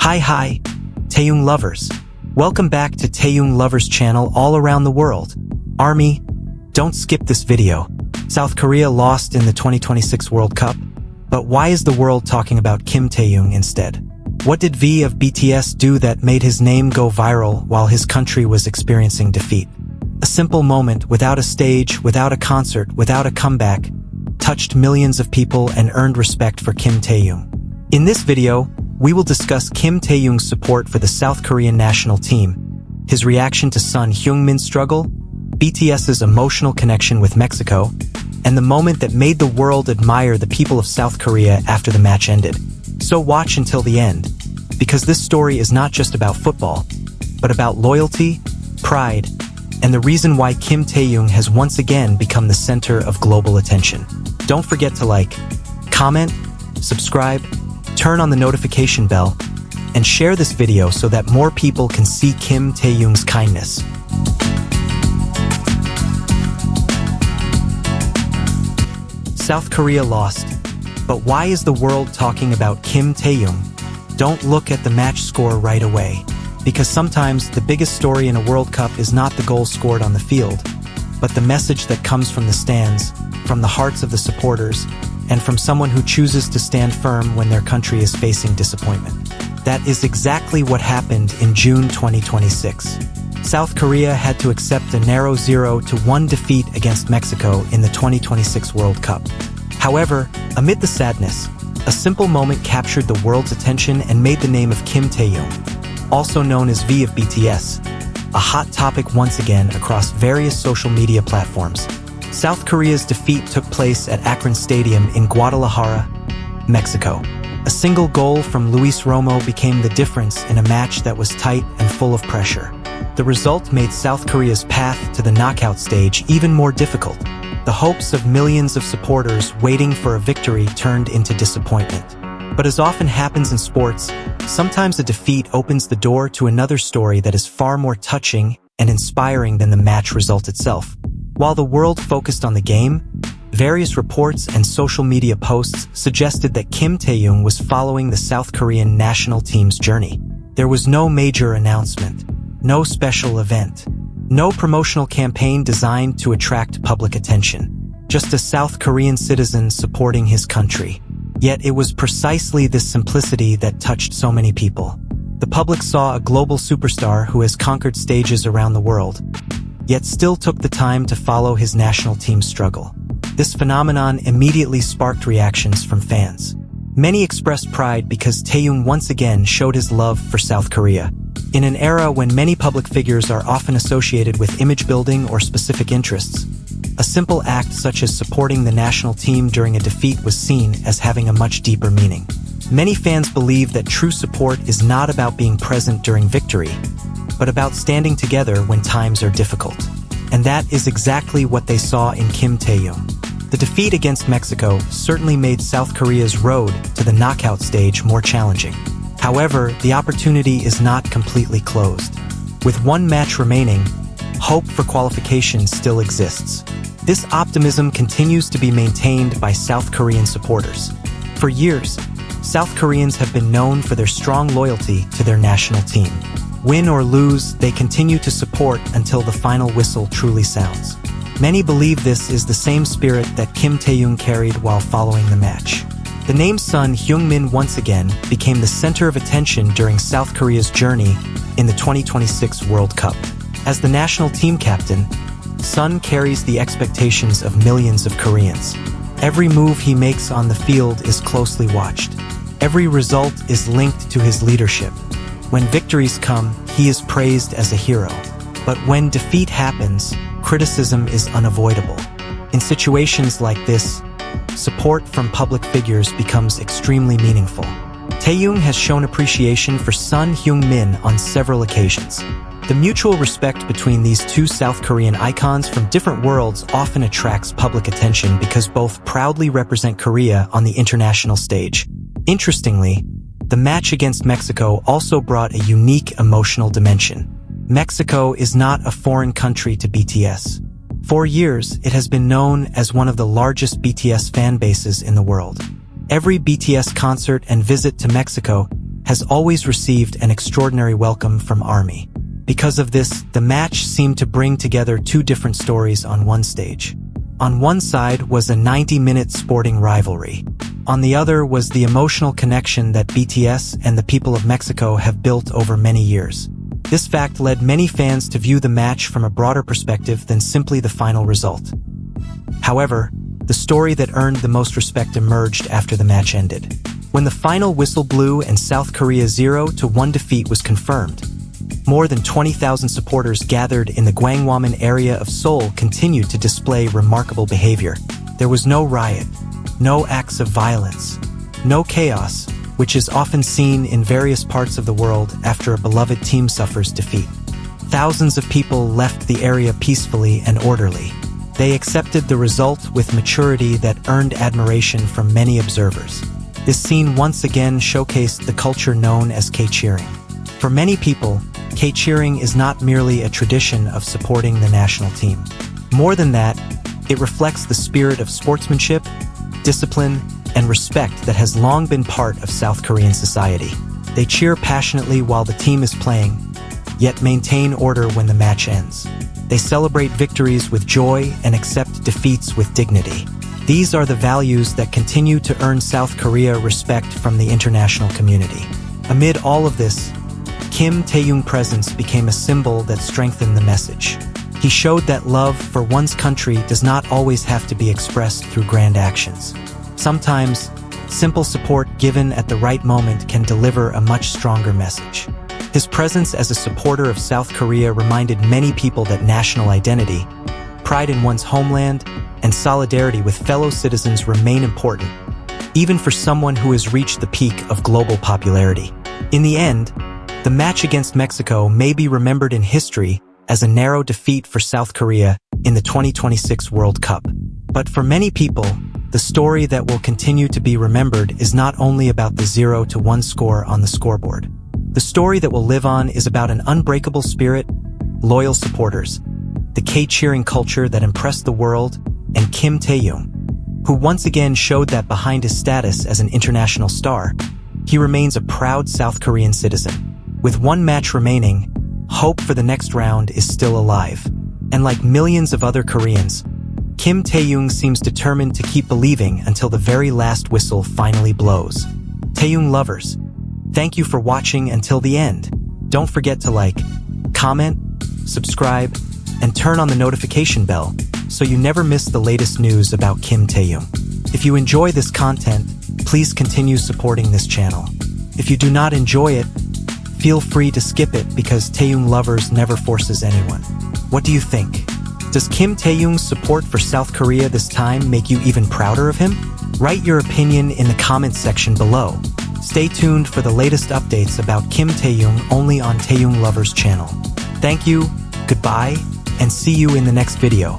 Hi, Taehyung lovers. Welcome back to Taehyung Lovers channel all around the world. Army, don't skip this video. South Korea lost in the 2026 World Cup, but why is the world talking about Kim Taehyung instead? What did V of BTS do that made his name go viral while his country was experiencing defeat? A simple moment without a stage, without a concert, without a comeback, touched millions of people and earned respect for Kim Taehyung. In this video, we will discuss Kim Taehyung's support for the South Korean national team, his reaction to son Heung-min's struggle, BTS's emotional connection with Mexico, and the moment that made the world admire the people of South Korea after the match ended. So watch until the end, because this story is not just about football, but about loyalty, pride, and the reason why Kim Taehyung has once again become the center of global attention. Don't forget to like, comment, subscribe, turn on the notification bell, and share this video so that more people can see Kim Taehyung's kindness. South Korea lost, but why is the world talking about Kim Taehyung? Don't look at the match score right away, because sometimes the biggest story in a World Cup is not the goal scored on the field, but the message that comes from the stands, from the hearts of the supporters, and from someone who chooses to stand firm when their country is facing disappointment. That is exactly what happened in June 2026. South Korea had to accept a narrow 0-1 defeat against Mexico in the 2026 World Cup. However, amid the sadness, a simple moment captured the world's attention and made the name of Kim Taehyung, also known as V of BTS, a hot topic once again across various social media platforms. South Korea's defeat took place at Akron Stadium in Guadalajara, Mexico. A single goal from Luis Romo became the difference in a match that was tight and full of pressure. The result made South Korea's path to the knockout stage even more difficult. The hopes of millions of supporters waiting for a victory turned into disappointment. But as often happens in sports, sometimes a defeat opens the door to another story that is far more touching and inspiring than the match result itself. While the world focused on the game, various reports and social media posts suggested that Kim Taehyung was following the South Korean national team's journey. There was no major announcement, no special event, no promotional campaign designed to attract public attention, just a South Korean citizen supporting his country. Yet it was precisely this simplicity that touched so many people. The public saw a global superstar who has conquered stages around the world, yet still took the time to follow his national team's struggle. This phenomenon immediately sparked reactions from fans. Many expressed pride because Taehyung once again showed his love for South Korea. In an era when many public figures are often associated with image building or specific interests, a simple act such as supporting the national team during a defeat was seen as having a much deeper meaning. Many fans believe that true support is not about being present during victory, but about standing together when times are difficult. And that is exactly what they saw in Kim Taehyung. The defeat against Mexico certainly made South Korea's road to the knockout stage more challenging. However, the opportunity is not completely closed. With one match remaining, hope for qualification still exists. This optimism continues to be maintained by South Korean supporters. For years, South Koreans have been known for their strong loyalty to their national team. Win or lose, they continue to support until the final whistle truly sounds. Many believe this is the same spirit that Kim Taehyung carried while following the match. The named son Heung-min once again became the center of attention during South Korea's journey in the 2026 World Cup. As the national team captain, Son carries the expectations of millions of Koreans. Every move he makes on the field is closely watched. Every result is linked to his leadership. When victories come, he is praised as a hero. But when defeat happens, criticism is unavoidable. In situations like this, support from public figures becomes extremely meaningful. Taehyung has shown appreciation for son Heung-min on several occasions. The mutual respect between these two South Korean icons from different worlds often attracts public attention because both proudly represent Korea on the international stage. Interestingly, the match against Mexico also brought a unique emotional dimension. Mexico is not a foreign country to BTS. For years, it has been known as one of the largest BTS fan bases in the world. Every BTS concert and visit to Mexico has always received an extraordinary welcome from ARMY. Because of this, the match seemed to bring together two different stories on one stage. On one side was a 90-minute sporting rivalry. On the other was the emotional connection that BTS and the people of Mexico have built over many years. This fact led many fans to view the match from a broader perspective than simply the final result. However, the story that earned the most respect emerged after the match ended. When the final whistle blew and South Korea's 0-1 defeat was confirmed, more than 20,000 supporters gathered in the Gwanghwamun area of Seoul continued to display remarkable behavior. There was no riot, no acts of violence, no chaos, which is often seen in various parts of the world after a beloved team suffers defeat. Thousands of people left the area peacefully and orderly. They accepted the result with maturity that earned admiration from many observers. This scene once again showcased the culture known as K-cheering. For many people, K-cheering is not merely a tradition of supporting the national team. More than that, it reflects the spirit of sportsmanship, discipline, and respect that has long been part of South Korean society. They cheer passionately while the team is playing, yet maintain order when the match ends. They celebrate victories with joy and accept defeats with dignity. These are the values that continue to earn South Korea respect from the international community. Amid all of this, Kim Taehyung's presence became a symbol that strengthened the message. He showed that love for one's country does not always have to be expressed through grand actions. Sometimes, simple support given at the right moment can deliver a much stronger message. His presence as a supporter of South Korea reminded many people that national identity, pride in one's homeland, and solidarity with fellow citizens remain important, even for someone who has reached the peak of global popularity. In the end, the match against Mexico may be remembered in history as a narrow defeat for South Korea in the 2026 World Cup. But for many people, the story that will continue to be remembered is not only about the 0-1 score on the scoreboard. The story that will live on is about an unbreakable spirit, loyal supporters, the K-cheering culture that impressed the world, and Kim Taehyung, who once again showed that behind his status as an international star, he remains a proud South Korean citizen. With one match remaining, hope for the next round is still alive. And like millions of other Koreans, Kim Taehyung seems determined to keep believing until the very last whistle finally blows. Taehyung lovers, thank you for watching until the end. Don't forget to like, comment, subscribe, and turn on the notification bell so you never miss the latest news about Kim Taehyung. If you enjoy this content, please continue supporting this channel. If you do not enjoy it, feel free to skip it because Taehyung lovers never forces anyone. What do you think? Does Kim Taehyung's support for South Korea this time make you even prouder of him? Write your opinion in the comments section below. Stay tuned for the latest updates about Kim Taehyung only on Taehyung Lovers channel. Thank you, goodbye, and see you in the next video.